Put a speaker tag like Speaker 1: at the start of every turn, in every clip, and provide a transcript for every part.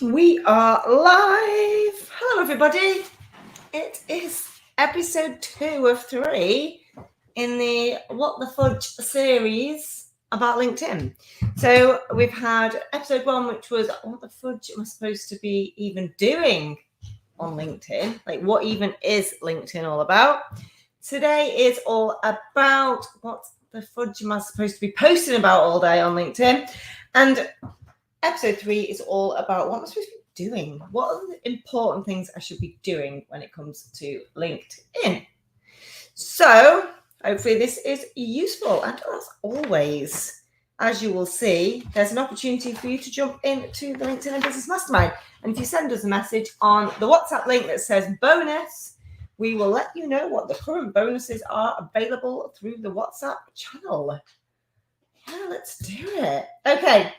Speaker 1: We are live. Hello, everybody. It is episode 2 of 3 in the What the Fudge series about LinkedIn. So we've had episode 1, which was what the fudge am I supposed to be even doing on LinkedIn? Like, what even is LinkedIn all about? Today is all about what the fudge am I supposed to be posting about all day on LinkedIn. And episode 3 is all about what I'm supposed to be doing. What are the important things I should be doing when it comes to LinkedIn? So hopefully this is useful. And as always, as you will see, there's an opportunity for you to jump into the LinkedIn and Business Mastermind. And if you send us a message on the WhatsApp link that says bonus, we will let you know what the current bonuses are available through the WhatsApp channel. Yeah, let's do it. Okay.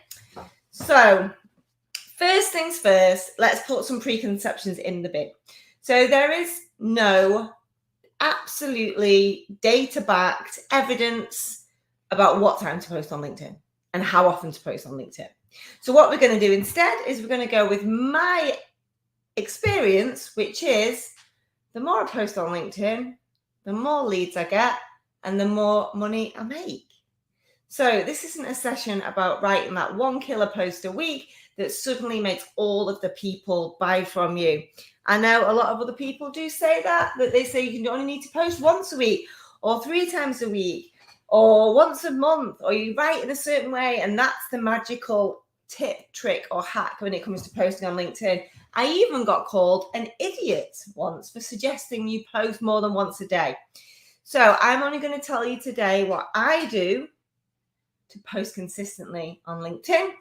Speaker 1: So, first things first, let's put some preconceptions in the bin. So, there is no absolutely data-backed evidence about what time to post on LinkedIn and how often to post on LinkedIn. So, what we're going to do instead is we're going to go with my experience, which is the more I post on LinkedIn, the more leads I get and the more money I make. So this isn't a session about writing that 1 killer post a week that suddenly makes all of the people buy from you. I know a lot of other people do say that they say you only need to post once a week or 3 times a week or once a month, or you write in a certain way, and that's the magical tip, trick, or hack when it comes to posting on LinkedIn. I even got called an idiot once for suggesting you post more than once a day. So I'm only going to tell you today what I do to post consistently on LinkedIn.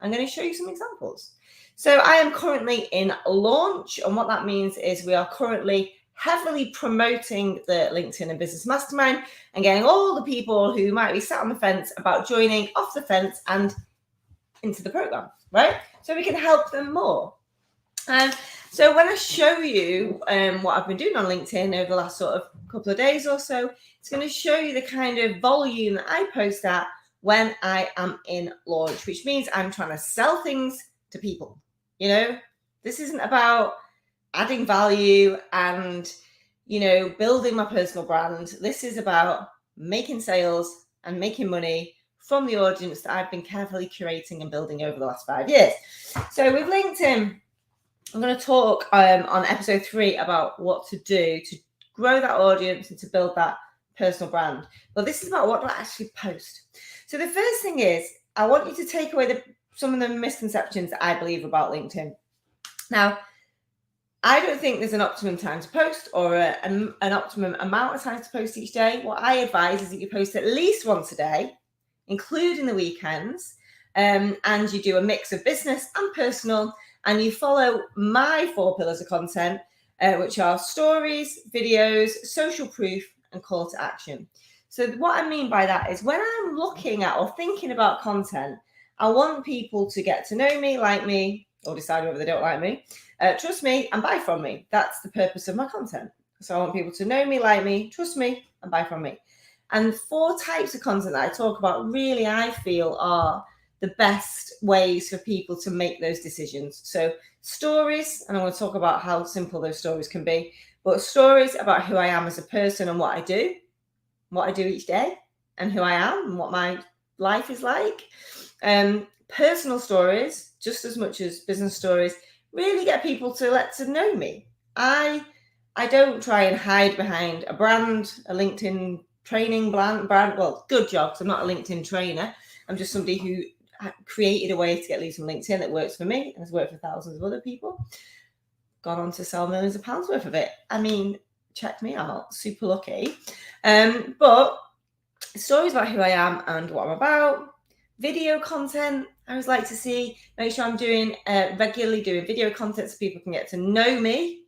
Speaker 1: I'm going to show you some examples. So I am currently in launch, and what that means is we are currently heavily promoting the LinkedIn and Business Mastermind and getting all the people who might be sat on the fence about joining off the fence and into the program, right? So we can help them more. So when I show you what I've been doing on LinkedIn over the last sort of couple of days or so, it's going to show you the kind of volume that I post at when I am in launch, which means I'm trying to sell things to people. You know, this isn't about adding value and, building my personal brand. This is about making sales and making money from the audience that I've been carefully curating and building over the last 5 years. So with LinkedIn, I'm going to talk on episode 3 about what to do to grow that audience and to build that personal brand. But this is about what do I actually post. So the first thing is, I want you to take away some of the misconceptions that I believe about LinkedIn. Now, I don't think there's an optimum time to post or an optimum amount of time to post each day. What I advise is that you post at least once a day, including the weekends, and you do a mix of business and personal, and you follow my 4 pillars of content, which are stories, videos, social proof, and call to action. So what I mean by that is when I'm looking at or thinking about content, I want people to get to know me, like me, or decide whether they don't like me, trust me, and buy from me. That's the purpose of my content. So I want people to know me, like me, trust me, and buy from me. And 4 types of content that I talk about really, I feel, are the best ways for people to make those decisions. So stories, and I want to talk about how simple those stories can be, but stories about who I am as a person and what I do each day, and who I am and what my life is like. Personal stories, just as much as business stories, really get people to know me. I don't try and hide behind a brand, a LinkedIn training brand. Well, good job, because I'm not a LinkedIn trainer. I'm just somebody who created a way to get leads from LinkedIn that works for me and has worked for thousands of other people. Gone on to sell millions of pounds worth of it. I mean, check me out, super lucky. But stories about who I am and what I'm about. Video content, I always like to make sure I'm regularly doing video content so people can get to know me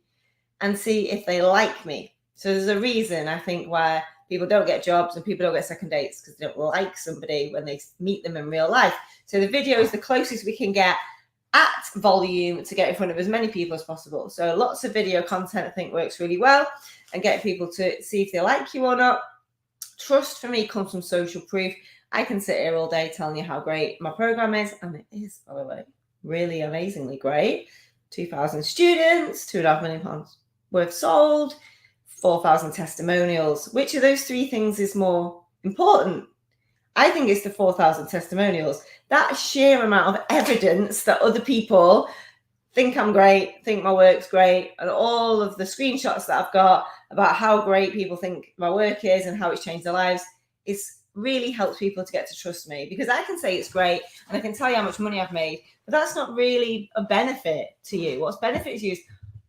Speaker 1: and see if they like me. So there's a reason, I think, why people don't get jobs and people don't get second dates, because they don't like somebody when they meet them in real life. So the video is the closest we can get at volume to get in front of as many people as possible. So lots of video content, I think, works really well, and get people to see if they like you or not. Trust for me comes from social proof. I can sit here all day telling you how great my program is, and it is, by the way. really amazingly great. 2,000 students, £2.5 million worth sold, 4,000 testimonials. Which of those three things is more important? I think it's the 4,000 testimonials. That sheer amount of evidence that other people think I'm great, think my work's great, and all of the screenshots that I've got about how great people think my work is and how it's changed their lives is really helps people to get to trust me, because I can say it's great and I can tell you how much money I've made, but that's not really a benefit to you. What's benefit to you is,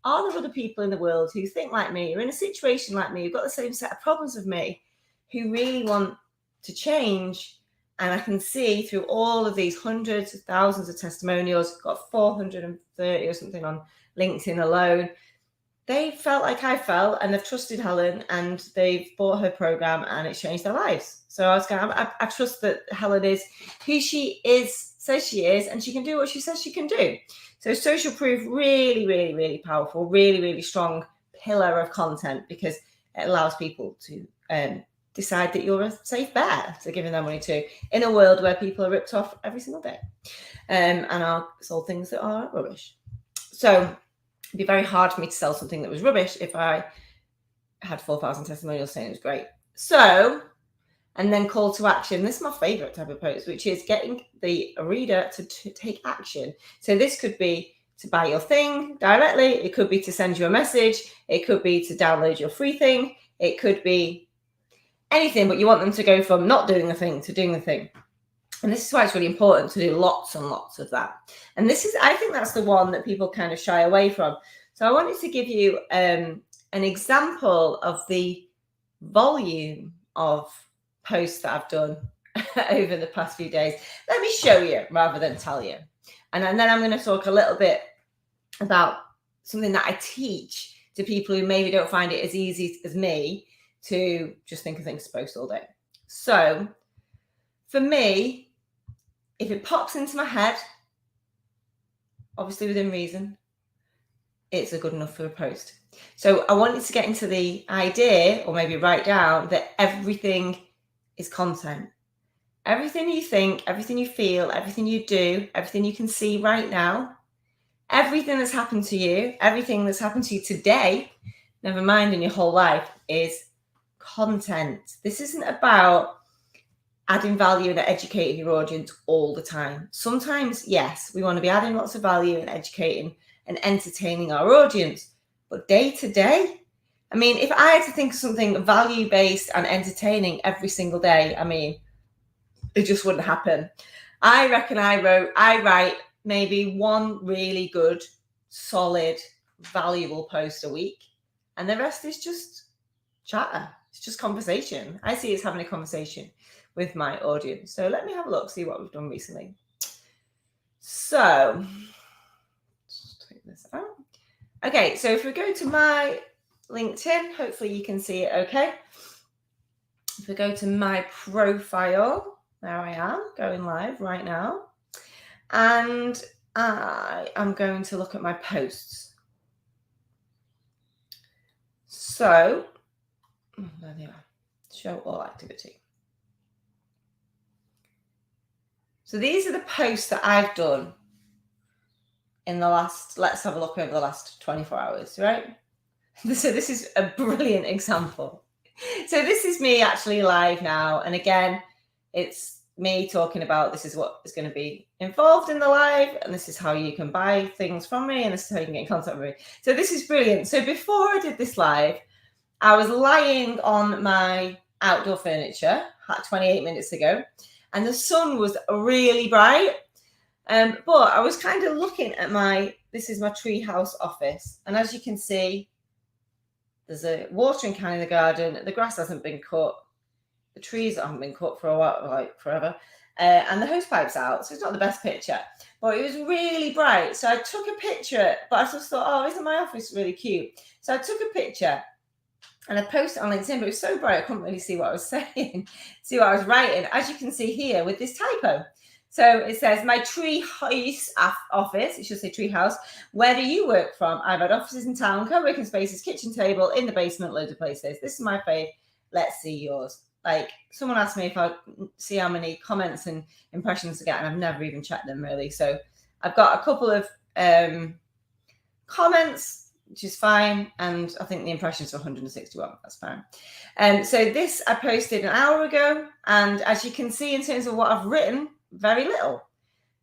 Speaker 1: are there other people in the world who think like me, or in a situation like me, who've got the same set of problems as me, who really want to change? And I can see through all of these hundreds of thousands of testimonials, got 430 or something on LinkedIn alone. They felt like I felt, and they've trusted Helen, and they've bought her program, and it's changed their lives. So I was going, I trust that Helen is who she is, says she is, and she can do what she says she can do. So social proof, really, really, really powerful, really, really strong pillar of content, because it allows people to decide that you're a safe bet to giving their money to, in a world where people are ripped off every single day and are sold things that are rubbish. So it'd be very hard for me to sell something that was rubbish if I had 4,000 testimonials saying it was great. So, and then call to action. This is my favorite type of post, which is getting the reader to take action. So this could be to buy your thing directly. It could be to send you a message. It could be to download your free thing. It could be anything, but you want them to go from not doing the thing to doing the thing. And this is why it's really important to do lots and lots of that. And this is, I think that's the one that people kind of shy away from. So I wanted to give you an example of the volume of posts that I've done over the past few days. Let me show you rather than tell you. And then I'm going to talk a little bit about something that I teach to people who maybe don't find it as easy as me to just think of things to post all day. So for me, if it pops into my head, obviously within reason, it's a good enough for a post. So I wanted to get into the idea, or maybe write down, that everything is content. Everything you think, everything you feel, everything you do, everything you can see right now, everything that's happened to you, everything that's happened to you today, never mind in your whole life, is content. This isn't about adding value and educating your audience all the time. Sometimes, yes, we want to be adding lots of value and educating and entertaining our audience, but day to day, I mean, if I had to think of something value-based and entertaining every single day, I mean, it just wouldn't happen. I reckon I write maybe one really good, solid, valuable post a week, and the rest is just chatter. It's just conversation. I see it's having a conversation with my audience. So let me have a look, see what we've done recently. So let's take this out. Okay, so if we go to my LinkedIn, hopefully you can see it okay. If we go to my profile, there I am, going live right now. And I am going to look at my posts. So, there they are. Show all activity. So these are the posts that I've done in the last, let's have a look over the last 24 hours, right? So this is a brilliant example. So this is me actually live now. And again, it's me talking about this is what is going to be involved in the live, and this is how you can buy things from me, and this is how you can get in contact with me. So this is brilliant. So before I did this live, I was lying on my outdoor furniture 28 minutes ago, and the sun was really bright. But I was kind of looking at this is my treehouse office. And as you can see, there's a watering can in the garden. The grass hasn't been cut. The trees haven't been cut for a while, like forever. And the hose pipe's out. So it's not the best picture. But it was really bright. So I took a picture, but I just thought, oh, isn't my office really cute? So I took a picture and I posted it on LinkedIn, but it was so bright I couldn't really see what I was saying, see what I was writing. As you can see here with this typo. So it says, my treehouse office, it should say treehouse. Where do you work from? I've had offices in town, co-working spaces, kitchen table, in the basement, loads of places. This is my fave. Let's see yours. Like, someone asked me if I see how many comments and impressions I get, and I've never even checked them really. So I've got a couple of comments, which is fine. And I think the impressions are 161. That's fine. So this I posted an hour ago. And as you can see, in terms of what I've written, very little.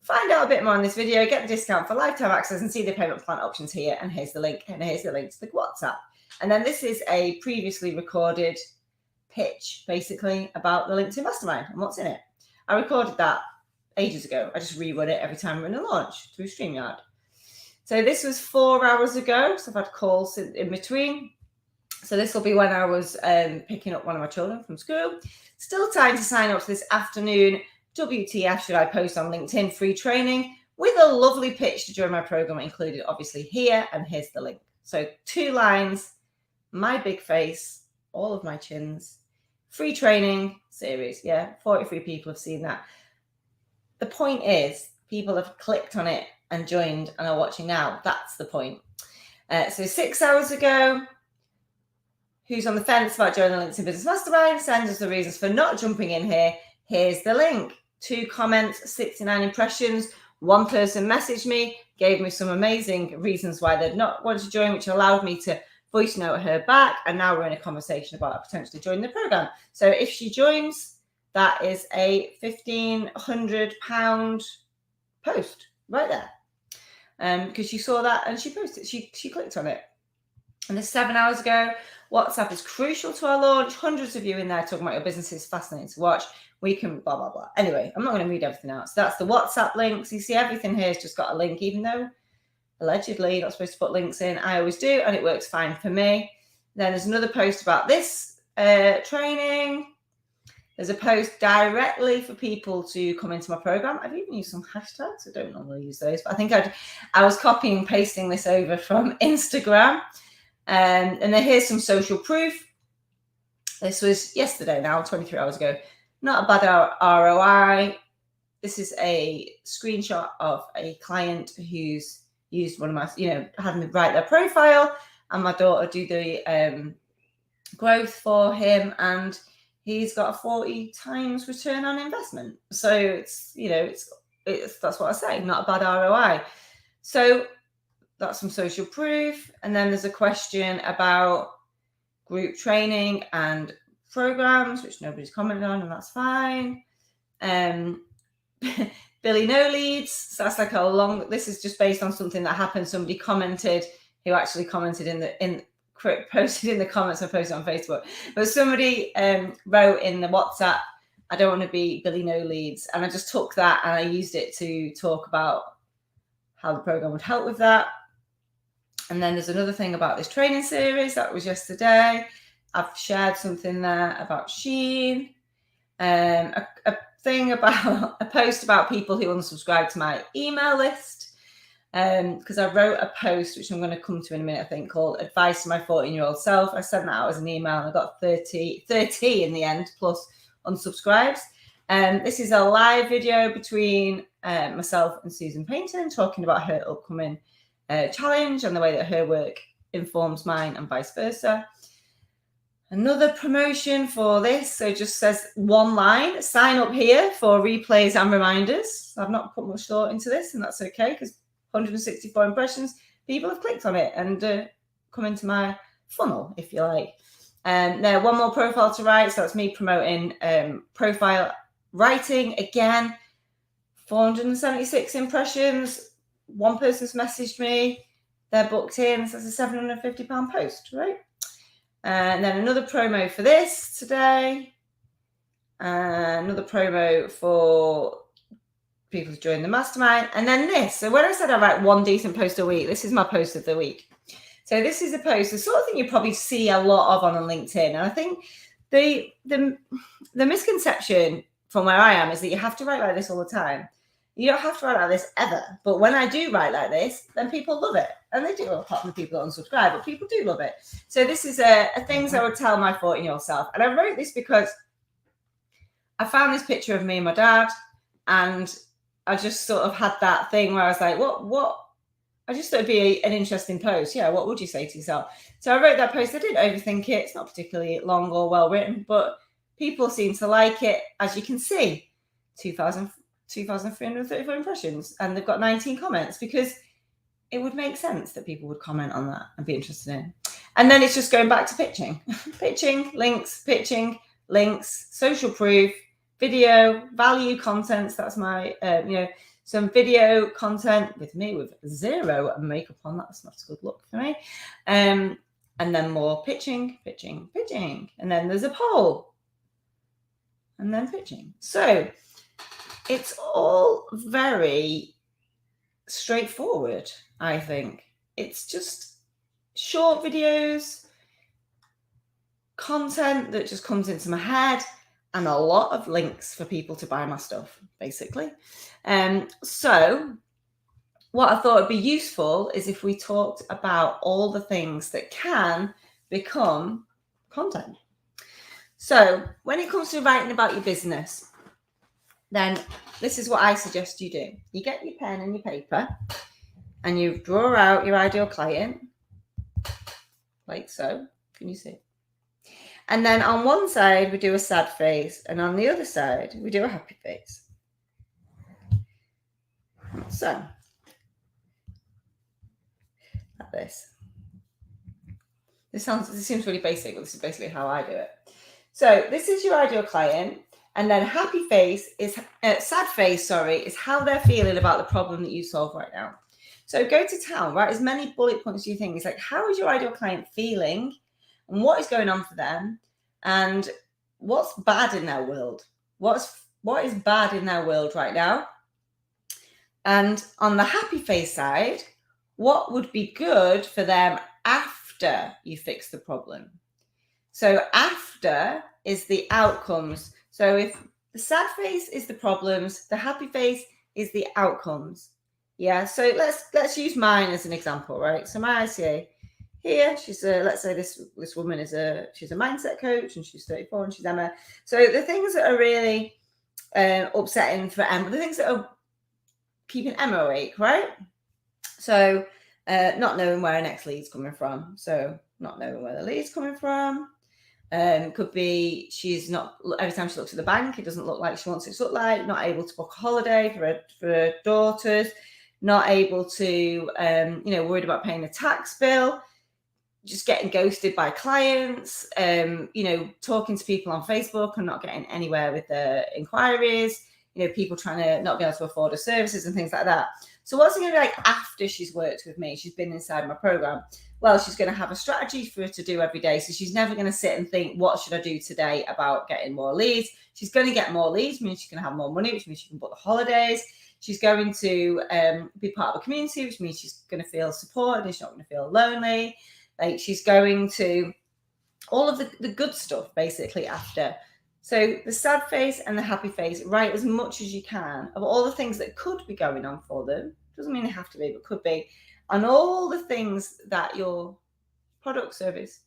Speaker 1: Find out a bit more on this video, get the discount for lifetime access and see the payment plan options here. And here's the link. And here's the link to the WhatsApp. And then this is a previously recorded pitch, basically, about the LinkedIn Mastermind and what's in it. I recorded that ages ago. I just rerun it every time we're in a launch through StreamYard. So this was 4 hours ago. So I've had calls in between. So this will be when I was picking up one of my children from school. Still time to sign up to this afternoon WTF should I post on LinkedIn free training with a lovely pitch to join my program included, obviously here, and here's the link. So 2 lines, my big face, all of my chins, free training series. Yeah, 43 people have seen that. The point is, people have clicked on it and joined and are watching now. That's the point. So 6 hours ago, who's on the fence about joining the LinkedIn Business Mastermind? Send us the reasons for not jumping in here. Here's the link. 2 comments, 69 impressions. 1 person messaged me, gave me some amazing reasons why they'd not want to join, which allowed me to voice note her back. And now we're in a conversation about potentially joining the program. So if she joins, that is a £1,500 post right there. Because she saw that and she posted, she clicked on it. And this 7 hours ago, WhatsApp is crucial to our launch. Hundreds of you in there talking about your business is fascinating to watch. We can blah, blah, blah. Anyway, I'm not going to read everything out. So that's the WhatsApp links. You see everything here has just got a link, even though allegedly you're not supposed to put links in. I always do, and it works fine for me. Then there's another post about this training. There's a post directly for people to come into my program. I've even used some hashtags. I don't normally use those, but I think I was copying and pasting this over from Instagram. And then here's some social proof. This was yesterday now, 23 hours ago. Not a bad ROI. This is a screenshot of a client who's used one of my, had me write their profile and my daughter do the growth for him. And he's got a 40 times return on investment. So it's that's what I say, not a bad ROI. So that's some social proof. And then there's a question about group training and programs, which nobody's commented on, and that's fine. Billy No Leads. So that's like this is just based on something that happened. Somebody commented who actually commented posted in the comments I posted on Facebook. But somebody wrote in the WhatsApp, I don't want to be Billy No Leads. And I just took that and I used it to talk about how the program would help with that. And then there's another thing about this training series that was yesterday. I've shared something there about Shein. A post about people who unsubscribe to my email list. Because I wrote a post, which I'm going to come to in a minute, I think, called Advice to My 14-Year-Old Self. I sent that out as an email and I got 30 in the end, plus unsubscribes. This is a live video between myself and Susan Payton talking about her upcoming challenge and the way that her work informs mine and vice versa. Another promotion for this, so it just says 1 line, sign up here for replays and reminders. I've not put much thought into this, and that's okay because 164 impressions, people have clicked on it and come into my funnel, if you like. Now, 1 more profile to write, so that's me promoting profile writing. Again, 476 impressions. 1 person's messaged me, they're booked in, so that's a £750 post, right? And then another promo for this today. Another promo for people to join the mastermind. And then this. So when I said I write 1 decent post a week, this is my post of the week. So this is a post, the sort of thing you probably see a lot of on LinkedIn. And I think the misconception from where I am is that you have to write like this all the time. You don't have to write like this ever. But when I do write like this, then people love it. And they do, apart from the people that unsubscribe, but people do love it. So this is a things I would tell my 14-year-old self. And I wrote this because I found this picture of me and my dad. And I just sort of had that thing where I was like, what? I just thought it'd be an interesting post. Yeah, what would you say to yourself? So I wrote that post. I didn't overthink it. It's not particularly long or well written, but people seem to like it. As you can see, 2,000 2,334 impressions and they've got 19 comments, because it would make sense that people would comment on that and be interested in. And then it's just going back to pitching. pitching, links, social proof, video, value content. That's my, some video content with me with zero makeup on. That's not a good look for me. And then more pitching. And then there's a poll. And then pitching. So it's all very straightforward, I think. It's just short videos, content that just comes into my head, and a lot of links for people to buy my stuff, basically. So what I thought would be useful is if we talked about all the things that can become content. So when it comes to writing about your business, then this is what I suggest you do. You get your pen and your paper and you draw out your ideal client, like so. Can you see? And then on one side, we do a sad face, and on the other side, we do a happy face. So, like this. This seems really basic, but this is basically how I do it. So this is your ideal client, and then happy face is sad face, is how they're feeling about the problem that you solve right now. So go to town, write as many bullet points as you think. It's like, how is your ideal client feeling, and what is going on for them, and what's bad in their world? What is bad in their world right now? And on the happy face side, what would be good for them after you fix the problem? So after is the outcomes. So if the sad face is the problems, the happy face is the outcomes. Yeah. So let's use mine as an example, right? So my ICA here, she's let's say this woman she's a mindset coach, and she's 34 and she's Emma. So the things that are really upsetting for Emma, the things that are keeping Emma awake, right? So not knowing where her next lead's coming from. So not knowing where the lead's coming from. Could be she's not, every time she looks at the bank, it doesn't look like she wants it to look like, not able to book a holiday for her daughters, not able to, worried about paying a tax bill, just getting ghosted by clients, talking to people on Facebook and not getting anywhere with the inquiries, people trying to not be able to afford her services and things like that. So what's it going to be like after she's worked with me? She's been inside my program. Well, she's going to have a strategy for her to do every day. So she's never going to sit and think, what should I do today about getting more leads? She's going to get more leads, which means she's going to have more money, which means she can book the holidays. She's going to be part of a community, which means she's going to feel supported and she's not going to feel lonely. Like, she's going to all of the good stuff basically after. So the sad face and the happy face, write as much as you can of all the things that could be going on for them. Doesn't mean they have to be, but could be. And all the things that your product, service,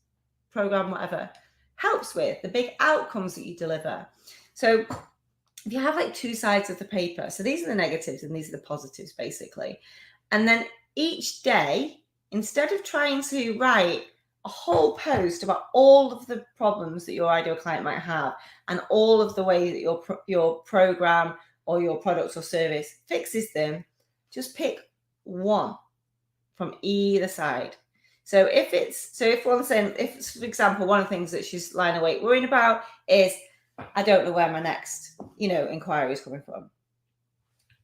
Speaker 1: program, whatever, helps with, the big outcomes that you deliver. So if you have like two sides of the paper, so these are the negatives and these are the positives basically. And then each day, instead of trying to write a whole post about all of the problems that your ideal client might have and all of the ways that your program or your product or service fixes them, just pick one from either side. So if one's saying, for example, one of the things that she's lying awake worrying about is, I don't know where my next, inquiry is coming from.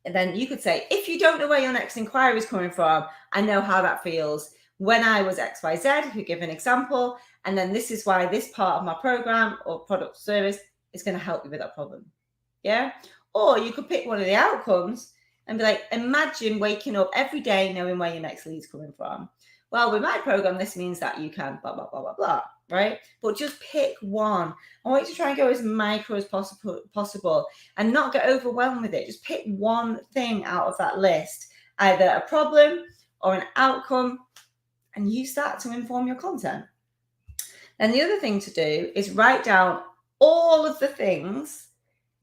Speaker 1: And then you could say, if you don't know where your next inquiry is coming from, I know how that feels. When I was XYZ, if you give an example, and then this is why this part of my program or product or service is going to help you with that problem. Yeah. Or you could pick one of the outcomes and be like, imagine waking up every day knowing where your next lead is coming from. Well, with my program, this means that you can blah, blah, blah, blah, blah, right? But just pick one. I want you to try and go as micro as possible and not get overwhelmed with it. Just pick one thing out of that list, either a problem or an outcome, and use that to inform your content. And the other thing to do is write down all of the things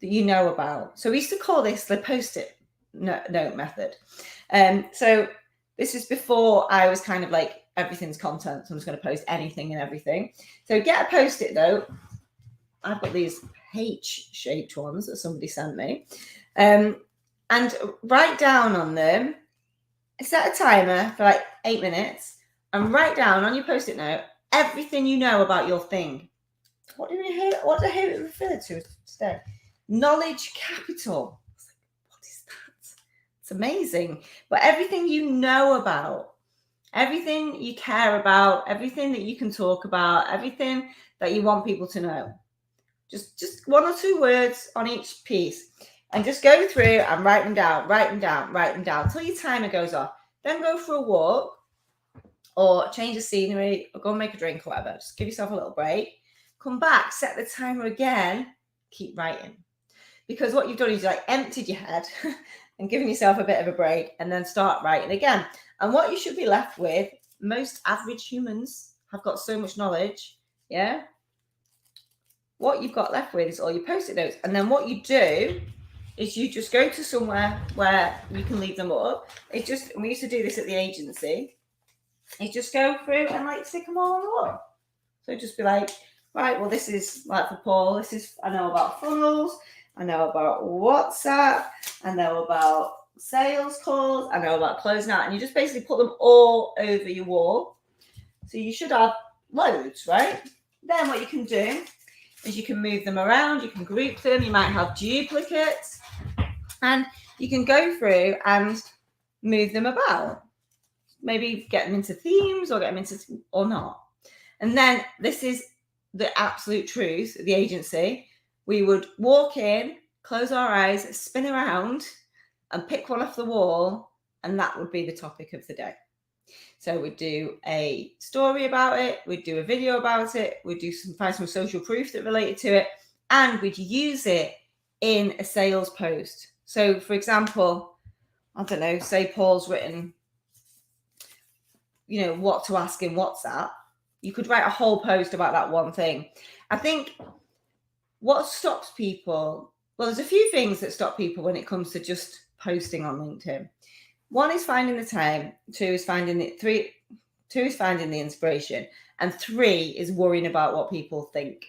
Speaker 1: that you know about. So we used to call this the Post-it note method. So this is before I was kind of like, everything's content, so I'm just going to post anything and everything. So get a Post-it note. I've got these H-shaped ones that somebody sent me. and write down on them. Set a timer for like 8 minutes and write down on your post-it note everything you know about your thing. What do I hear it referred to today? Knowledge capital. What is that? It's amazing. But everything you know about, everything you care about, everything that you can talk about, everything that you want people to know. Just 1 or 2 words on each piece. And just go through and write them down till your timer goes off. Then go for a walk or change the scenery or go and make a drink or whatever. Just give yourself a little break. Come back, set the timer again, keep writing. Because what you've done is you like emptied your head and given yourself a bit of a break and then start writing again. And what you should be left with, most average humans have got so much knowledge, yeah? What you've got left with is all your post-it notes. And then what you do is you just go to somewhere where you can leave them up. It's just, we used to do this at the agency. You just go through and like stick them all on the wall. So just be like, right, well, this is like for Paul, I know about funnels, I know about WhatsApp, I know about sales calls, I know about closing out. And you just basically put them all over your wall. So you should have loads, right? Then what you can do is you can move them around, you can group them, you might have duplicates, and you can go through and move them about. Maybe get them into themes or get them into, or not. And then this is the absolute truth at the agency. We would walk in, close our eyes, spin around and pick one off the wall, and that would be the topic of the day. So we'd do a story about it, we'd do a video about it, we'd find some social proof that related to it, and we'd use it in a sales post. So for example, I don't know, say Paul's written, what to ask in WhatsApp. You could write a whole post about that one thing. I think what stops people, well, there's a few things that stop people when it comes to just posting on LinkedIn. 1 is finding the time, 2 is finding the inspiration, and 3 is worrying about what people think.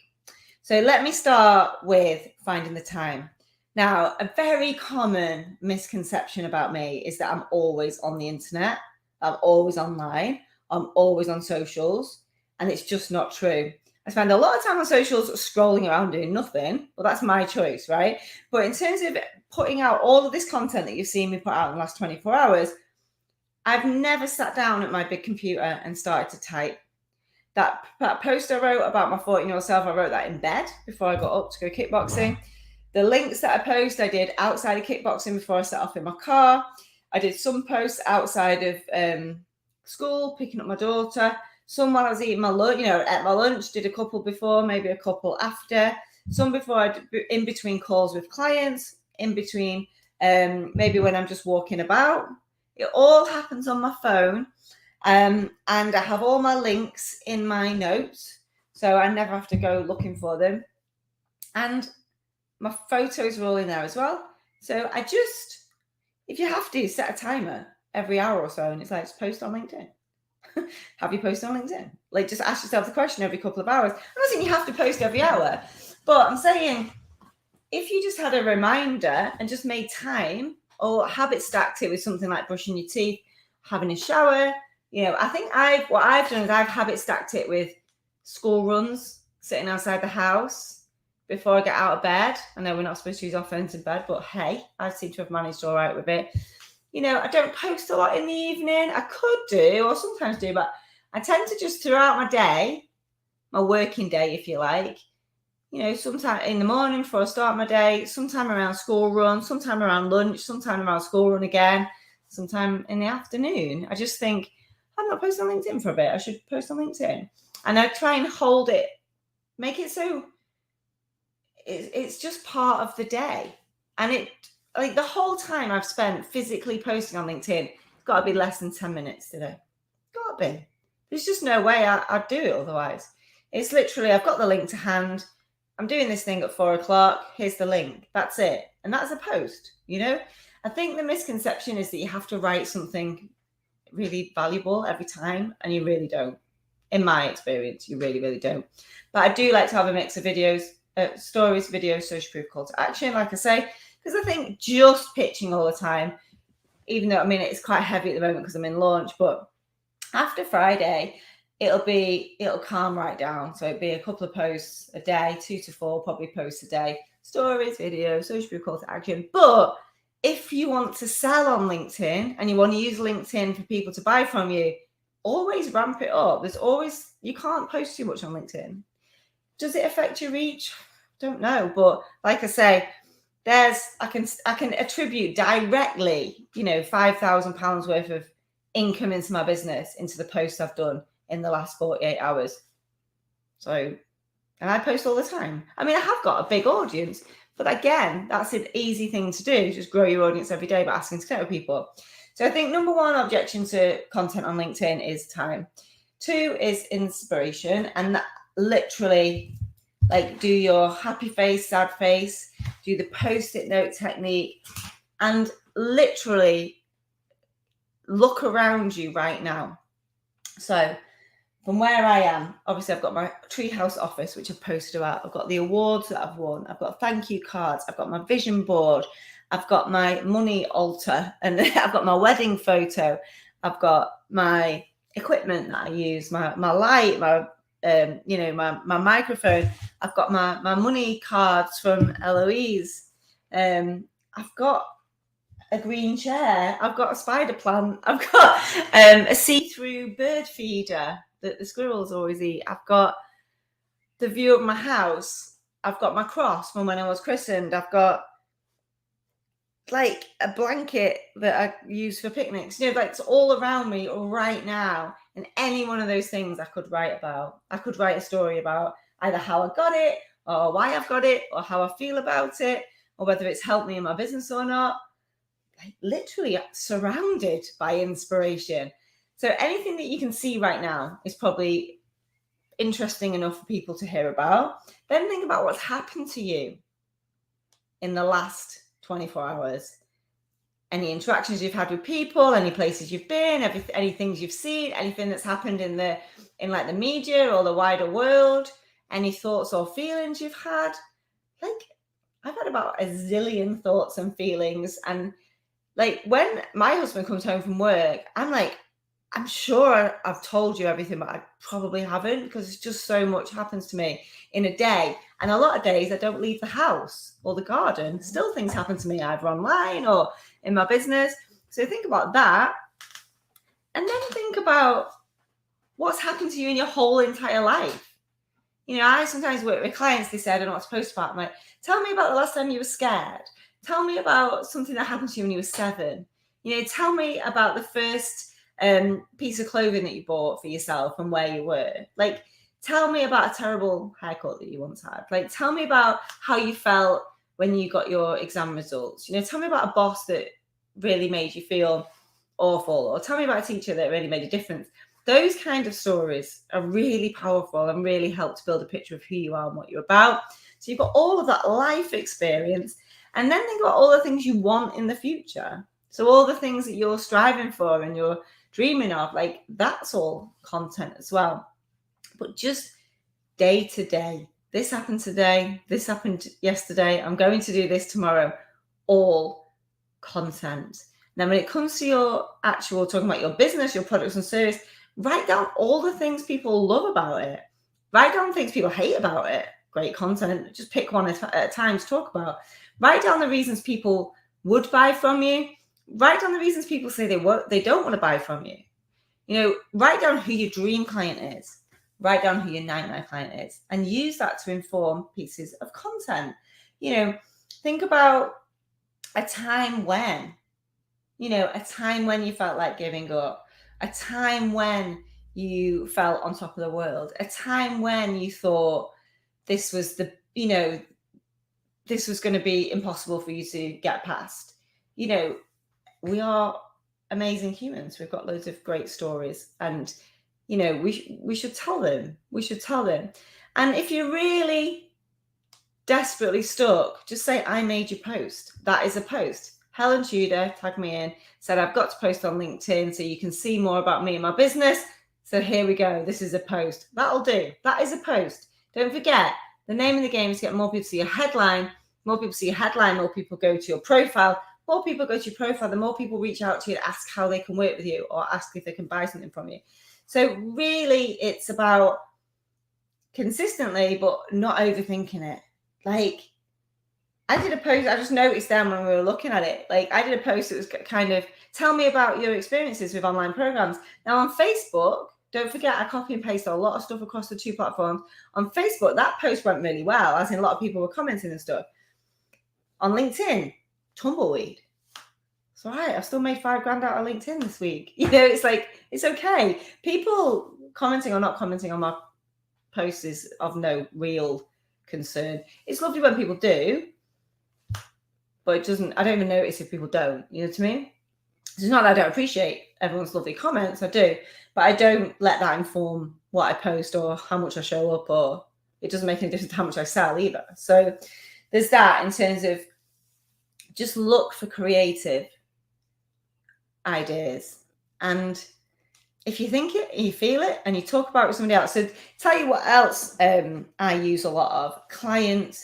Speaker 1: So let me start with finding the time. Now, a very common misconception about me is that I'm always on the internet, I'm always online, I'm always on socials, and it's just not true. I spend a lot of time on socials scrolling around doing nothing, but that's my choice, right? But in terms of putting out all of this content that you've seen me put out in the last 24 hours, I've never sat down at my big computer and started to type. That post I wrote about my 14-year-old self, I wrote that in bed before I got up to go kickboxing. The links that I post, I did outside of kickboxing before I set off in my car. I did some posts outside of school, picking up my daughter. Some while I was eating my lunch, at my lunch, did a couple before, maybe a couple after. Some before, in between calls with clients, in between, maybe when I'm just walking about. It all happens on my phone. And I have all my links in my notes, so I never have to go looking for them. And my photos are all in there as well. So if you have to, set a timer every hour or so, and it's like, just post on LinkedIn. Have you posted on LinkedIn? Like, just ask yourself the question every couple of hours. I'm not saying you have to post every hour, but I'm saying if you just had a reminder and just made time, or habit stacked it with something like brushing your teeth, having a shower. I think what I've done is I've habit stacked it with school runs, sitting outside the house before I get out of bed. I know we're not supposed to use our phones in bed, but hey, I seem to have managed all right with it. I don't post a lot in the evening. I could do, or sometimes do, but I tend to just throughout my day, my working day, if you like, sometime in the morning before I start my day, sometime around school run, sometime around lunch, sometime around school run again, sometime in the afternoon. I just think, I'm not posting on LinkedIn for a bit. I should post on LinkedIn. And I try and hold it, make it so it's just part of the day. And the whole time I've spent physically posting on LinkedIn, it's got to be less than 10 minutes today. Got to be. There's just no way I'd do it otherwise. It's literally, I've got the link to hand. I'm doing this thing at 4:00. Here's the link. That's it. And that's a post, I think the misconception is that you have to write something really valuable every time, and you really don't. In my experience, you really, really don't. But I do like to have a mix of videos, stories, videos, social proof, call to action. Like I say, Because I think just pitching all the time, even though, I mean, it's quite heavy at the moment because I'm in launch, but after Friday, it'll calm right down. So it'll be a couple of posts a day, 2 to 4 probably posts a day, stories, videos, social media call to action. But if you want to sell on LinkedIn and you want to use LinkedIn for people to buy from you, always ramp it up. You can't post too much on LinkedIn. Does it affect your reach? Don't know. But like I say, I can attribute directly, £5,000 worth of income into my business, into the posts I've done in the last 48 hours. So, and I post all the time. I mean, I have got a big audience, but again, that's an easy thing to do. Just grow your audience every day by asking to connect with people. So I think number one objection to content on LinkedIn is time. 2 is inspiration, and that literally, like, do your happy face, sad face, do the post-it note technique, and literally look around you right now. So from where I am, obviously I've got my treehouse office, which I've posted about. I've got the awards that I've won. I've got thank you cards. I've got my vision board. I've got my money altar, and I've got my wedding photo. I've got my equipment that I use, my light, my microphone. I've got my money cards from Eloise. I've got a green chair. I've got a spider plant. I've got a see-through bird feeder that the squirrels always eat. I've got the view of my house. I've got my cross from when I was christened. I've got like a blanket that I use for picnics. It's all around me right now. And any one of those things I could write about. I could write a story about either how I got it, or why I've got it, or how I feel about it, or whether it's helped me in my business or not. Literally surrounded by inspiration. So anything that you can see right now is probably interesting enough for people to hear about. Then think about what's happened to you in the last 24 hours. Any interactions you've had with people, any places you've been, any things you've seen, anything that's happened in the media or the wider world, any thoughts or feelings you've had. I've had about a zillion thoughts and feelings. And when my husband comes home from work, I'm sure I've told you everything, but I probably haven't, because it's just so much happens to me in a day. And a lot of days I don't leave the house or the garden. Still things happen to me either online or in my business. So think about that. And then think about what's happened to you in your whole entire life. I sometimes work with clients, they say, I don't know what to post about. I'm like, tell me about the last time you were scared. Tell me about something that happened to you when you were 7. Tell me about the first piece of clothing that you bought for yourself and where you were. Tell me about a terrible haircut that you once had. Tell me about how you felt when you got your exam results. Tell me about a boss that really made you feel awful, or tell me about a teacher that really made a difference. Those kind of stories are really powerful and really help to build a picture of who you are and what you're about. So you've got all of that life experience, and then think about all the things you want in the future. So all the things that you're striving for and you're dreaming of, that's all content as well. But just day to day. This happened today. This happened yesterday. I'm going to do this tomorrow. All content. Now, when it comes to your actual talking about your business, your products and service, write down all the things people love about it. Write down things people hate about it. Great content. Just pick one at a time to talk about. Write down the reasons people would buy from you. Write down the reasons people say they don't want to buy from you. Write down who your dream client is. Write down who your nightmare client is, and use that to inform pieces of content. Think about a time when you felt like giving up, a time when you felt on top of the world, a time when you thought this was going to be impossible for you to get past. We are amazing humans. We've got loads of great stories, and we should tell them. And if you're really desperately stuck, just say, I made your post. That is a post. Helen Tudor tagged me in, said I've got to post on LinkedIn so you can see more about me and my business. So here we go. This is a post. That'll do. That is a post. Don't forget, the name of the game is to get more people to see your headline, more people see your headline, more people go to your profile. More people go to your profile, the more people reach out to you and ask how they can work with you or ask if they can buy something from you. So really, it's about consistently, but not overthinking it. Like, I did a post, I just noticed then when we were looking at it, like I did a post that was kind of, tell me about your experiences with online programs. Now on Facebook, don't forget I copy and paste a lot of stuff across the 2 platforms. On Facebook, that post went really well, as in a lot of people were commenting and stuff. On LinkedIn, tumbleweed. It's all right. I've still made $5,000 out of LinkedIn this week. It's like, it's okay. People commenting or not commenting on my posts is of no real concern. It's lovely when people do, but I don't even notice if people don't. You know what I mean? It's not that I don't appreciate everyone's lovely comments. I do, but I don't let that inform what I post or how much I show up, or it doesn't make any difference to how much I sell either. So there's that in terms of just look for creative ideas. And if you think it, you feel it, and you talk about it with somebody else. So tell you what else I use a lot of: client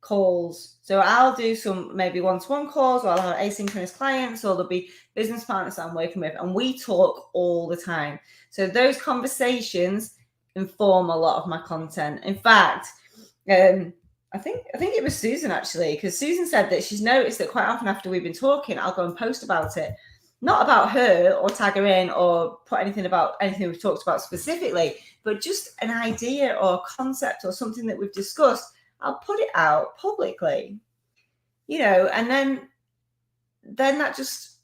Speaker 1: calls. So I'll do some maybe one-to-one calls, or I'll have asynchronous clients, or there'll be business partners that I'm working with, and we talk all the time. So those conversations inform a lot of my content. In fact, I think it was Susan actually, because Susan said that she's noticed that quite often after we've been talking, I'll go and post about it. Not about her or tag her in or put anything about anything we've talked about specifically, but just an idea or concept or something that we've discussed. I'll put it out publicly, and then that just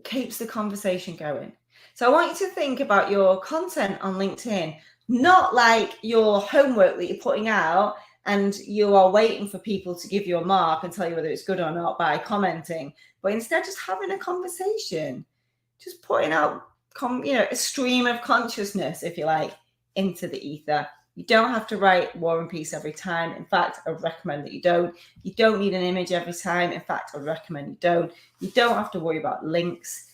Speaker 1: keeps the conversation going. So I want you to think about your content on LinkedIn, not like your homework that you're putting out and you are waiting for people to give you a mark and tell you whether it's good or not by commenting, but instead just having a conversation, just putting out, a stream of consciousness, if you like, into the ether. You don't have to write War and Peace every time. In fact, I recommend that you don't. You don't need an image every time. In fact, I recommend you don't. You don't have to worry about links.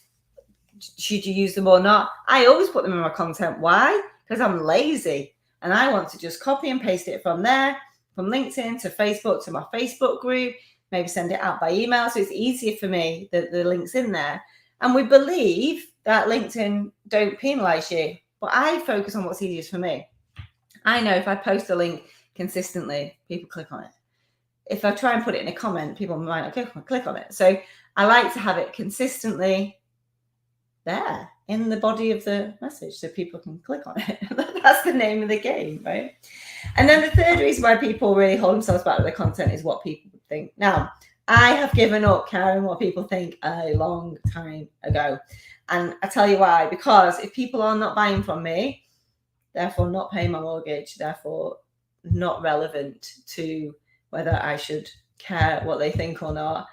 Speaker 1: Should you use them or not? I always put them in my content. Why? Because I'm lazy and I want to just copy and paste it from there, from LinkedIn to Facebook to my Facebook group, maybe send it out by email. So it's easier for me, the link's in there. And we believe that LinkedIn don't penalize you, but I focus on what's easiest for me. I know if I post a link consistently, people click on it. If I try and put it in a comment, people might not click on it. So I like to have it consistently there in the body of the message so people can click on it. That's the name of the game, right? And then the third reason why people really hold themselves back with their content is what people think. Now, I have given up caring what people think a long time ago. And I tell you why. Because if people are not buying from me, therefore not paying my mortgage, therefore not relevant to whether I should care what they think or not,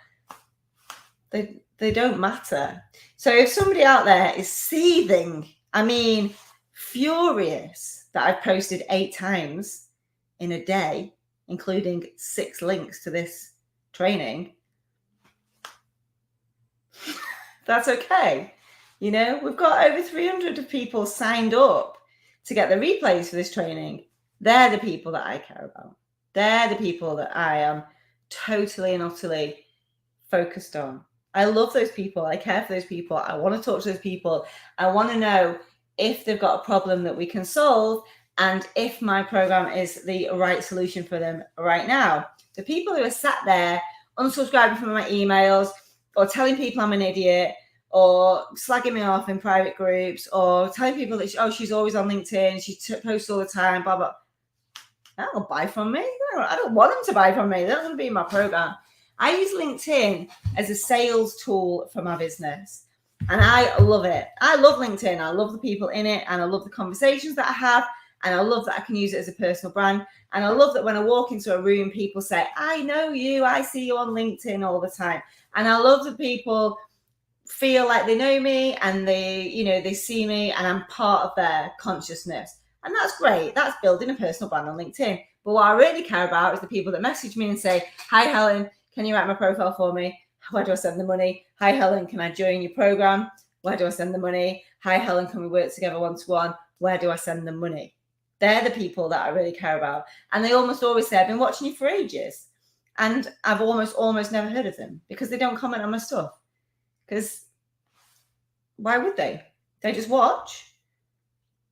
Speaker 1: they don't matter. So if somebody out there is seething, furious that I've posted 8 times in a day, including 6 links to this training, that's okay. We've got over 300 of people signed up to get the replays for this training. They're the people that I care about. They're the people that I am totally and utterly focused on. I love those people. I care for those people. I want to talk to those people. I want to know if they've got a problem that we can solve and if my program is the right solution for them right now. The people who are sat there unsubscribing from my emails or telling people I'm an idiot or slagging me off in private groups or telling people that, she's always on LinkedIn, she posts all the time, blah, blah. They don't buy from me. I don't want them to buy from me. They're not going to be in my program. I use LinkedIn as a sales tool for my business. And I love it. I love LinkedIn. I love the people in it. And I love the conversations that I have. And I love that I can use it as a personal brand. And I love that when I walk into a room, people say, I know you. I see you on LinkedIn all the time. And I love that people feel like they know me and they see me and I'm part of their consciousness. And that's great. That's building a personal brand on LinkedIn. But what I really care about is the people that message me and say, hi, Helen, can you write my profile for me? Where do I send the money? Hi, Helen, can I join your program? Where do I send the money? Hi, Helen, can we work together one-to-one? Where do I send the money? They're the people that I really care about. And they almost always say, I've been watching you for ages. And I've almost never heard of them because they don't comment on my stuff. Because why would they? They just watch.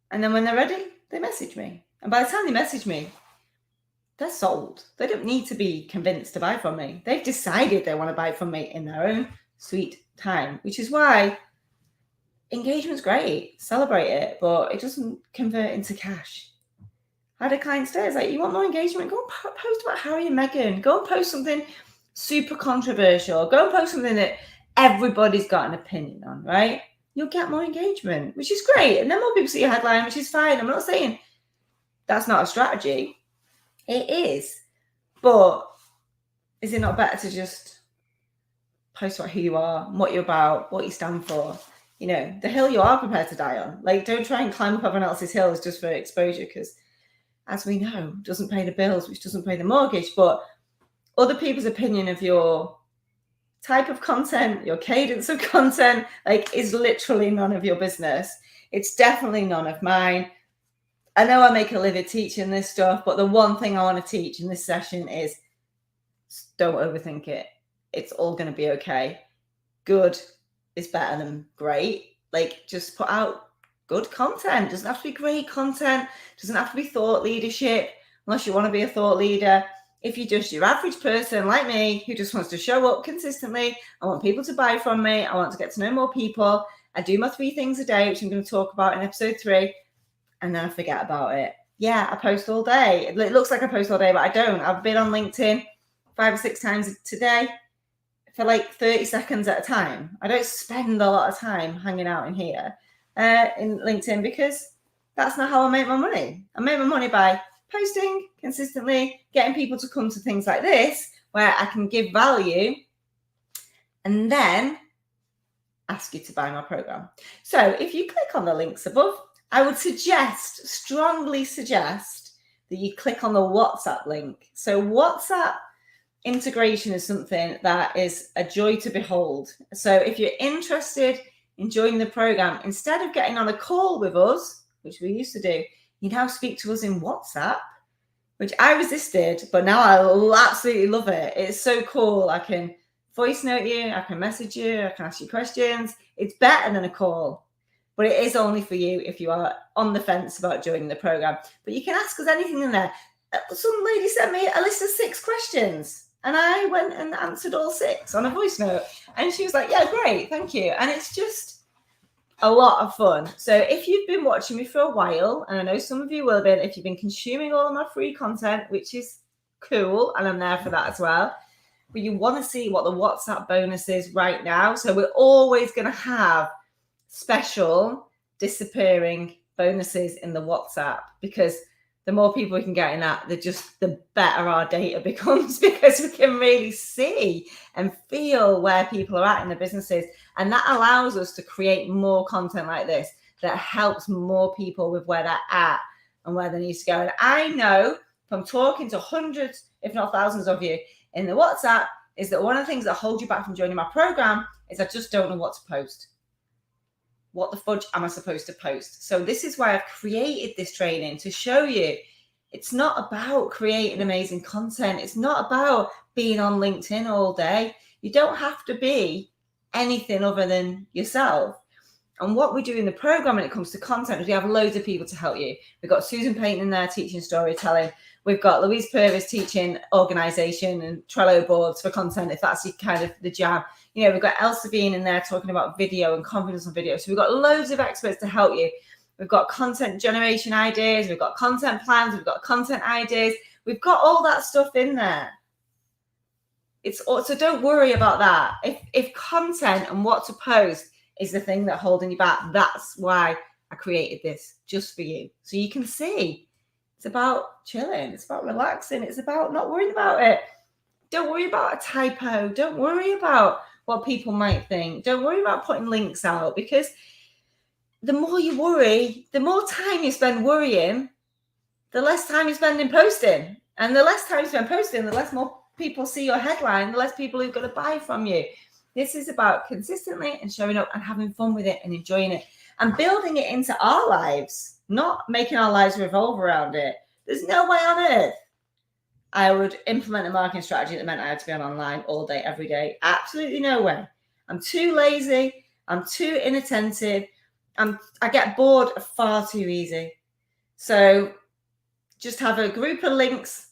Speaker 1: And then when they're ready, they message me. And by the time they message me, they're sold. They don't need to be convinced to buy from me. They've decided they want to buy from me in their own sweet time, which is why engagement's great. Celebrate it, but it doesn't convert into cash. I had a client today, it's like, you want more engagement? Go and post about Harry and Meghan. Go and post something super controversial. Go and post something that everybody's got an opinion on, right? You'll get more engagement, which is great. And then more people see your headline, which is fine. I'm not saying that's not a strategy. It is. But is it not better to just post about who you are, what you're about, what you stand for? You know, the hill you are prepared to die on. Like, don't try and climb up everyone else's hills just for exposure, because as we know, doesn't pay the bills, which doesn't pay the mortgage. But other people's opinion of your type of content, your cadence of content, like, is literally none of your business. It's definitely none of mine. I know I make a living teaching this stuff, but the one thing I want to teach in this session is don't overthink it. It's all going to be okay. Good is better than great. Like, just put out good content. Doesn't have to be great content. Doesn't have to be thought leadership, unless you want to be a thought leader. If you're just your average person like me who just wants to show up consistently, I want people to buy from me, I want to get to know more people, I do my 3 things a day, which I'm going to talk about in episode 3, and then I forget about it. Yeah, I post all day. It looks like I post all day, but I don't. I've been on LinkedIn 5 or 6 times today for like 30 seconds at a time. I don't spend a lot of time hanging out in here in LinkedIn, because that's not how I make my money. I make my money by posting consistently, getting people to come to things like this where I can give value, and then ask you to buy my program. So if you click on the links above, I would strongly suggest that you click on the WhatsApp link. So WhatsApp integration is something that is a joy to behold. So if you're interested in joining the program, instead of getting on a call with us, which we used to do, you now speak to us in WhatsApp, which I resisted, but now I absolutely love it. It's so cool. I can voice note you, I can message you, I can ask you questions. It's better than a call, but it is only for you if you are on the fence about joining the program. But you can ask us anything in there. Some lady sent me a list of 6 questions, and I went and answered all 6 on a voice note. And she was like, yeah, great, thank you. And it's just a lot of fun. So if you've been watching me for a while, and I know some of you will have been, if you've been consuming all of my free content, which is cool, and I'm there for that as well, but you want to see what the WhatsApp bonus is right now. So we're always going to have special disappearing bonuses in the WhatsApp, because the more people we can get in that, the better our data becomes, because we can really see and feel where people are at in their businesses. And that allows us to create more content like this that helps more people with where they're at and where they need to go. And I know from talking to hundreds, if not thousands of you in the WhatsApp, is that one of the things that hold you back from joining my program is I just don't know what to post. What the fudge am I supposed to post? So this is why I've created this training, to show you it's not about creating amazing content. It's not about being on LinkedIn all day. You don't have to be anything other than yourself. And what we do in the program when it comes to content is we have loads of people to help you. We've got Susan Payton in there teaching storytelling. We've got Louise Purvis teaching organization and Trello boards for content, if that's kind of the jam. You know, we've got Elsa Bean in there talking about video and confidence on video. So we've got loads of experts to help you. We've got content generation ideas. We've got content plans. We've got content ideas. We've got all that stuff in there. So don't worry about that. If content and what to post is the thing that's holding you back, that's why I created this, just for you. So you can see it's about chilling. It's about relaxing. It's about not worrying about it. Don't worry about a typo. Don't worry about what people might think. Don't worry about putting links out, because the more you worry, the more time you spend worrying, the less time you spend in posting. And the less time you spend posting, the less more people see your headline, the less people who've got to buy from you. This is about consistently and showing up and having fun with it and enjoying it and building it into our lives, not making our lives revolve around it. There's no way on earth I would implement a marketing strategy that meant I had to be on online all day, every day. Absolutely no way. I'm too lazy. I'm too inattentive. I get bored far too easy. So just have a group of links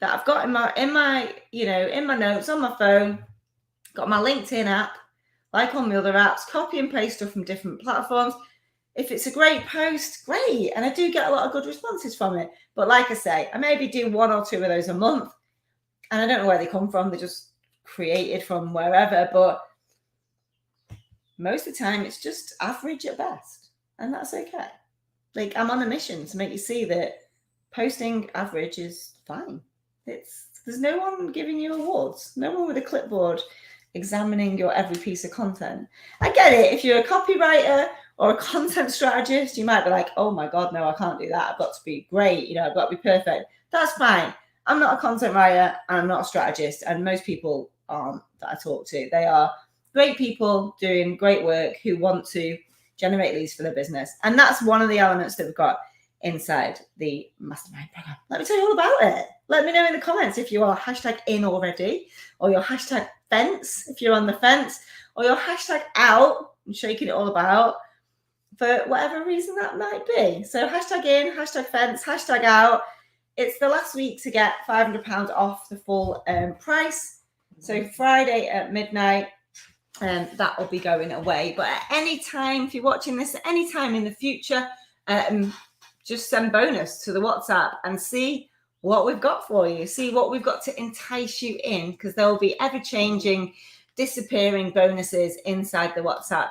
Speaker 1: that I've got in my notes on my phone. Got my LinkedIn app, like all my other apps, copy and paste stuff from different platforms. If it's a great post, great. And I do get a lot of good responses from it. But like I say, I maybe do 1 or 2 of those a month. And I don't know where they come from. They're just created from wherever. But most of the time, it's just average at best. And that's okay. Like, I'm on a mission to make you see that posting average is fine. There's no one giving you awards. No one with a clipboard examining your every piece of content. I get it. If you're a copywriter or a content strategist, you might be like, oh my God, no, I can't do that. I've got to be great. I've got to be perfect. That's fine. I'm not a content writer and I'm not a strategist. And most people aren't that I talk to. They are great people doing great work who want to generate leads for their business. And that's one of the elements that we've got inside the Mastermind program. Let me tell you all about it. Let me know in the comments if you are #in already, or your #fence if you're on the fence, or your #out and shaking it all about for whatever reason that might be. So #in, #fence, #out. It's the last week to get £500 off the full price. So Friday at midnight, that will be going away. But at any time, if you're watching this at any time in the future, just send bonus to the WhatsApp and see what we've got for you. See what we've got to entice you in, because there will be ever-changing, disappearing bonuses inside the WhatsApp.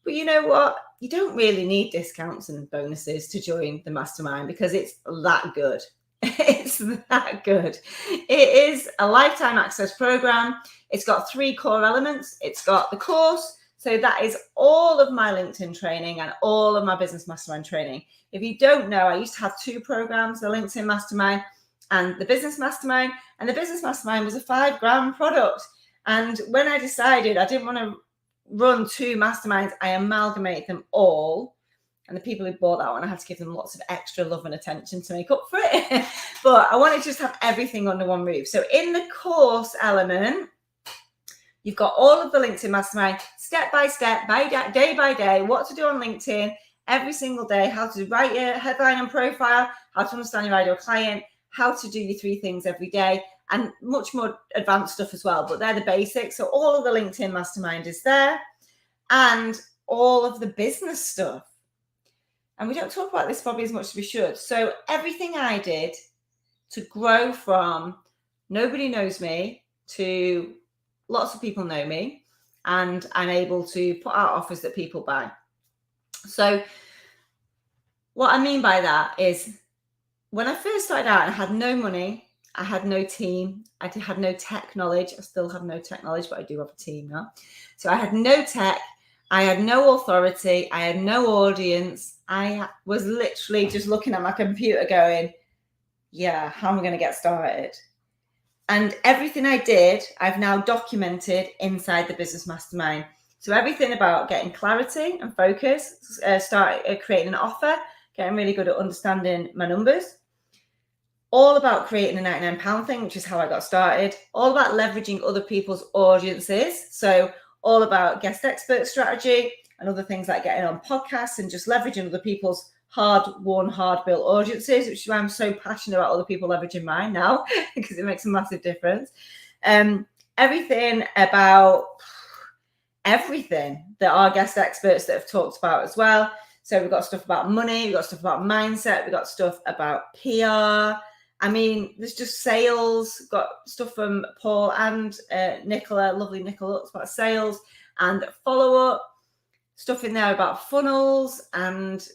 Speaker 1: But you know what? You don't really need discounts and bonuses to join the Mastermind because it's that good. It's that good. It is a lifetime access program. It's got 3 core elements. It's got the course. So that is all of my LinkedIn training and all of my business mastermind training. If you don't know, I used to have 2 programs, the LinkedIn Mastermind and the business mastermind. And the business mastermind was a $5,000 product. And when I decided I didn't want to run 2 masterminds, I amalgamated them all. And the people who bought that one, I had to give them lots of extra love and attention to make up for it. But I wanted to just have everything under one roof. So in the course element, you've got all of the LinkedIn Mastermind, step by step, day by day, what to do on LinkedIn every single day, how to write your headline and profile, how to understand your ideal client, how to do your 3 things every day, and much more advanced stuff as well. But they're the basics. So all of the LinkedIn Mastermind is there, and all of the business stuff. And we don't talk about this probably as much as we should. So everything I did to grow from nobody knows me to lots of people know me, and I'm able to put out offers that people buy. So what I mean by that is, when I first started out, I had no money, I had no team, I had no tech knowledge. I still have no tech knowledge, but I do have a team now. So I had no tech, I had no authority, I had no audience. I was literally just looking at my computer going, yeah, how am I going to get started? And everything I did, I've now documented inside the Business Mastermind. So everything about getting clarity and focus, creating an offer, getting really good at understanding my numbers, all about creating a £99 thing, which is how I got started, all about leveraging other people's audiences. So all about guest expert strategy and other things like getting on podcasts and just leveraging other people's hard-won, hard-built audiences, which is why I'm so passionate about other people leveraging mine now, because it makes a massive difference. Everything about everything that our guest experts that have talked about as well. So we've got stuff about money, we've got stuff about mindset, we've got stuff about PR. I mean, there's just sales, got stuff from Paul and Nicola, lovely Nicola, about sales and follow-up, stuff in there about funnels and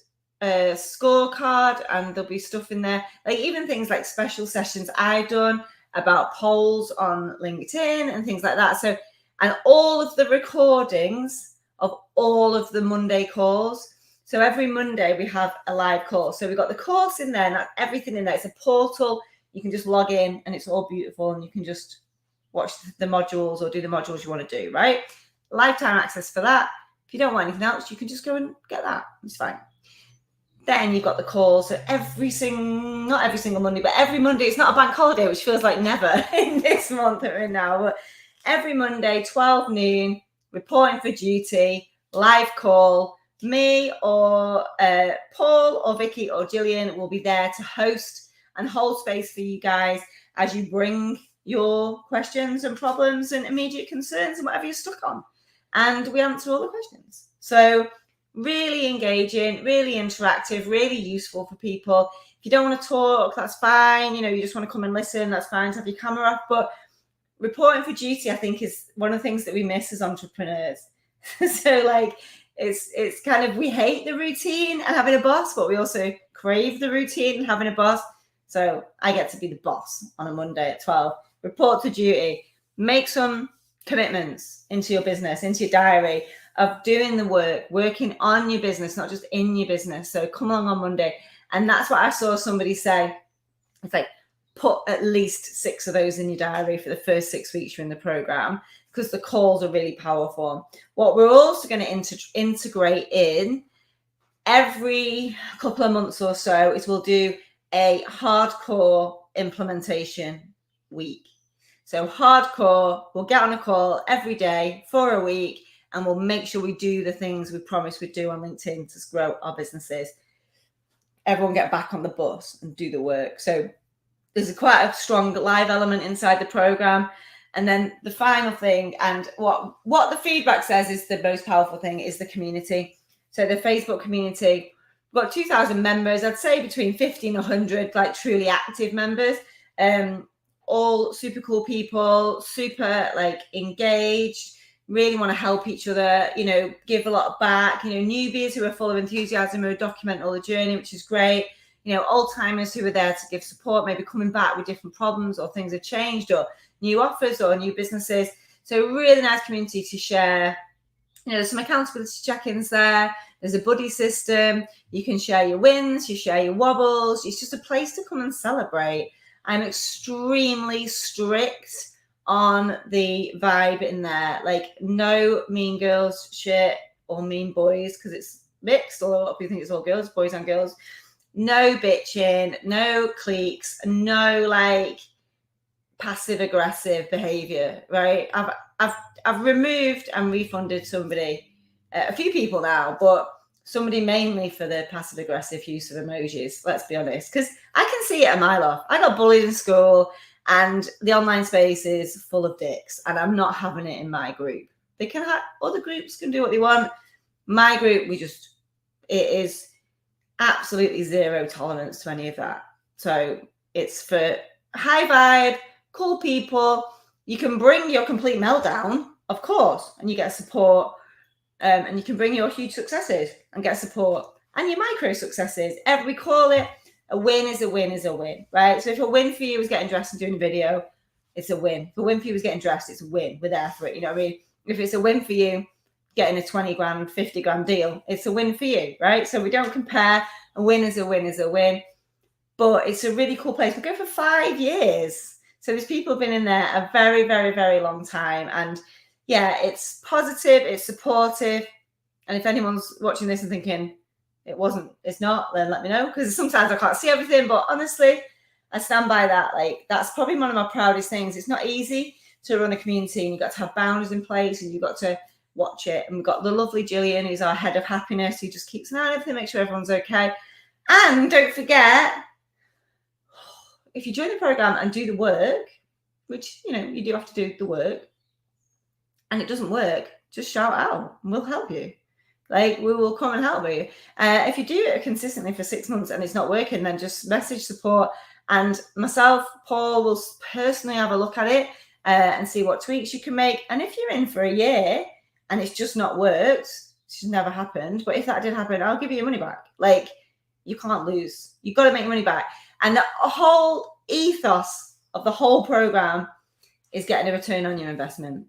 Speaker 1: a scorecard, and there'll be stuff in there, like even things like special sessions I've done about polls on LinkedIn and things like that. So, and all of the recordings of all of the Monday calls. So every Monday we have a live call. So we've got the course in there and everything in there. It's a portal. You can just log in and it's all beautiful, and you can just watch the modules or do the modules you want to do, right? Lifetime access for that. If you don't want anything else, you can just go and get that. It's fine. Then you've got the calls. So not every single Monday, but every Monday. It's not a bank holiday, which feels like never in this month that we're in now. But every Monday, 12 noon, reporting for duty, live call. Me or Paul or Vicky or Gillian will be there to host and hold space for you guys as you bring your questions and problems and immediate concerns and whatever you're stuck on. And we answer all the questions. So really engaging, really interactive, really useful for people. If you don't want to talk, that's fine. You just want to come and listen, that's fine to have your camera off. But reporting for duty, I think, is one of the things that we miss as entrepreneurs. So it's kind of, we hate the routine and having a boss, but we also crave the routine and having a boss. So I get to be the boss on a Monday at 12, report to duty, make some commitments into your business, into your diary of doing the work, working on your business, not just in your business. So come along on Monday. And that's what I saw somebody say. It's like, put at least 6 of those in your diary for the first 6 weeks you're in the program, because the calls are really powerful. What we're also going to integrate in every couple of months or so is we'll do a hardcore implementation week. So hardcore, we'll get on a call every day for a week, and we'll make sure we do the things we promised we'd do on LinkedIn to grow our businesses. Everyone get back on the bus and do the work. So there's quite a strong live element inside the program. And then the final thing, and what the feedback says is the most powerful thing, is the community. So the Facebook community, we've got 2,000 members. I'd say between 50 and 100 truly active members. All super cool people, super engaged, really want to help each other, give a lot back, newbies who are full of enthusiasm, who document all the journey, which is great. Old timers who are there to give support, maybe coming back with different problems or things have changed or new offers or new businesses. So really nice community to share. There's some accountability check-ins there. There's a buddy system. You can share your wins, you share your wobbles. It's just a place to come and celebrate. I'm extremely strict on the vibe in there. No mean girls shit or mean boys, because it's mixed, although a lot of people think it's all girls, boys and girls. No bitching, no cliques, no passive aggressive behavior, right? I've removed and refunded somebody, a few people now, but somebody mainly for the passive aggressive use of emojis, let's be honest, because I can see it a mile off. I got bullied in school and the online space is full of dicks, and I'm not having it in my group. They can have, other groups can do what they want. My group, it is absolutely zero tolerance to any of that. So it's for high vibe, cool people. You can bring your complete meltdown, of course, and you get support. And you can bring your huge successes and get support, and your micro successes. We call it a win is a win is a win, right? So if a win for you is getting dressed and doing a video, it's a win. If a win for you is getting dressed, it's a win. We're there for it. You know what I mean? If it's a win for you, getting a 20 grand, 50 grand deal, it's a win for you, right? So we don't compare. A win is a win is a win. But it's a really cool place. We go for 5 years. So there's people who've been in there a very, very, very long time. And yeah, it's positive, it's supportive. And if anyone's watching this and thinking it's not, then let me know, because sometimes I can't see everything. But honestly, I stand by that. That's probably one of my proudest things. It's not easy to run a community, and you've got to have boundaries in place, and you've got to watch it. And we've got the lovely Gillian, who's our head of happiness, who just keeps an eye on everything, make sure everyone's okay. And don't forget, if you join the program and do the work, which you do have to do the work, and it doesn't work, just shout out and we'll help you. We will come and help you. If you do it consistently for 6 months and it's not working, then just message support, and myself, Paul, will personally have a look at it and see what tweaks you can make. And if you're in for a year and it's just not worked, it's just never happened. But if that did happen, I'll give you your money back. You can't lose. You've got to make money back. And the whole ethos of the whole program is getting a return on your investment.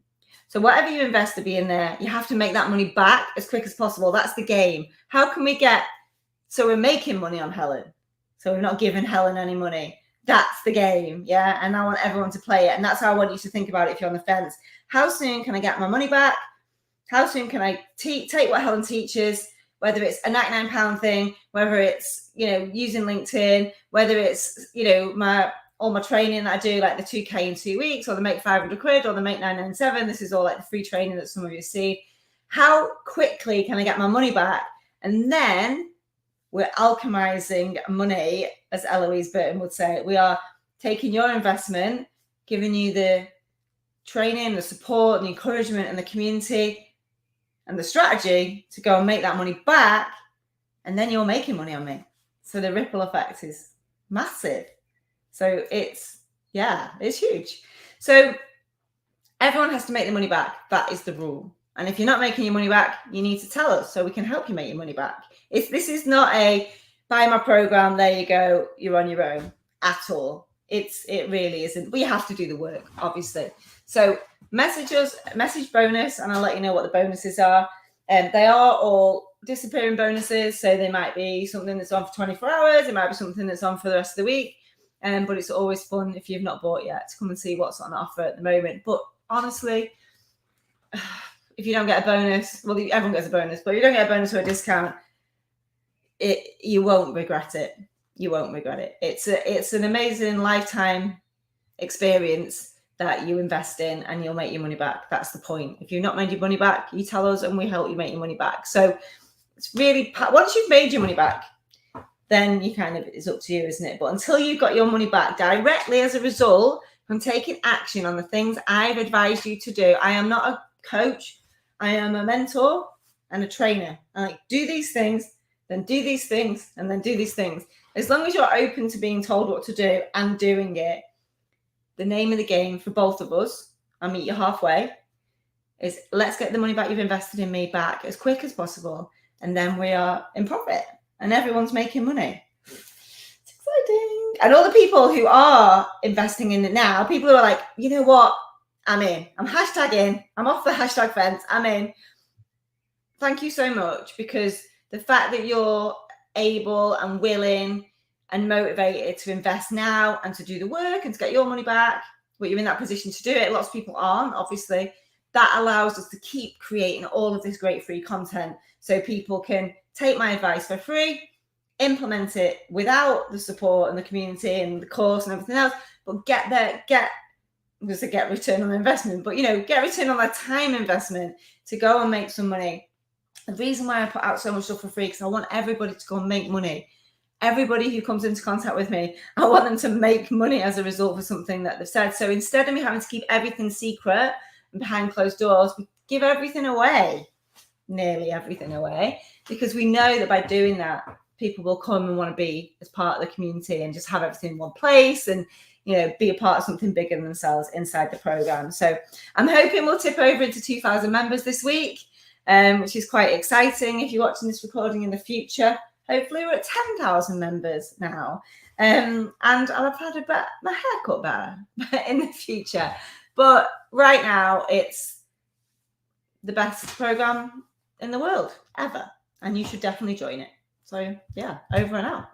Speaker 1: So whatever you invest to be in there, you have to make that money back as quick as possible. That's the game. How can we so we're making money on Helen, so we're not giving Helen any money. That's the game, yeah? And I want everyone to play it. And that's how I want you to think about it if you're on the fence. How soon can I get my money back? How soon can I take what Helen teaches whether it's a £99 thing, whether it's, using LinkedIn, whether it's, all my training that I do, like the 2K in 2 weeks, or the make 500 quid, or the make 997. This is all like the free training that some of you see. How quickly can I get my money back? And then we're alchemizing money, as Eloise Burton would say. We are taking your investment, giving you the training, the support, the encouragement, and the community, and the strategy to go and make that money back. And then you're making money on me. So the ripple effect is massive. So it's huge. So everyone has to make the money back. That is the rule. And if you're not making your money back, you need to tell us so we can help you make your money back. This is not a buy my program, there you go, you're on your own at all. It really isn't. We have to do the work, obviously. So message us, message bonus, and I'll let you know what the bonuses are. They are all disappearing bonuses. So they might be something that's on for 24 hours. It might be something that's on for the rest of the week. But it's always fun, if you've not bought yet, to come and see what's on offer at the moment. But honestly, if you don't get a bonus, well, everyone gets a bonus, but if you don't get a bonus or a discount, you won't regret it. You won't regret it. It's an amazing lifetime experience that you invest in, and you'll make your money back. That's the point. If you've not made your money back, you tell us and we help you make your money back. So it's really, once you've made your money back, then it's up to you, isn't it? But until you've got your money back directly as a result from taking action on the things I've advised you to do. I am not a coach. I am a mentor and a trainer. I do these things, then do these things, and then do these things. As long as you're open to being told what to do and doing it, the name of the game for both of us, I'll meet you halfway, is let's get the money back you've invested in me back as quick as possible. And then we are in profit and everyone's making money. It's exciting. And all the people who are investing in it now, people who are like, you know what? I'm in. I'm hashtagging. I'm off the hashtag fence. I'm in. Thank you so much, because the fact that you're able and willing and motivated to invest now and to do the work and to get your money back, but you're in that position to do it. Lots of people aren't, obviously. That allows us to keep creating all of this great free content so people can take my advice for free, implement it without the support and the community and the course and everything else, but get return on investment, but get return on their time investment to go and make some money. The reason why I put out so much stuff for free, because I want everybody to go and make money. Everybody who comes into contact with me, I want them to make money as a result of something that they've said. So instead of me having to keep everything secret and behind closed doors, we give everything away, nearly everything away, because we know that by doing that, people will come and want to be as part of the community and just have everything in one place and be a part of something bigger than themselves inside the program. So I'm hoping we'll tip over into 2,000 members this week, which is quite exciting. If you're watching this recording in the future, hopefully we're at 10,000 members now. And I'll have had my haircut better in the future. But right now, it's the best program in the world ever. And you should definitely join it. So yeah, over and out.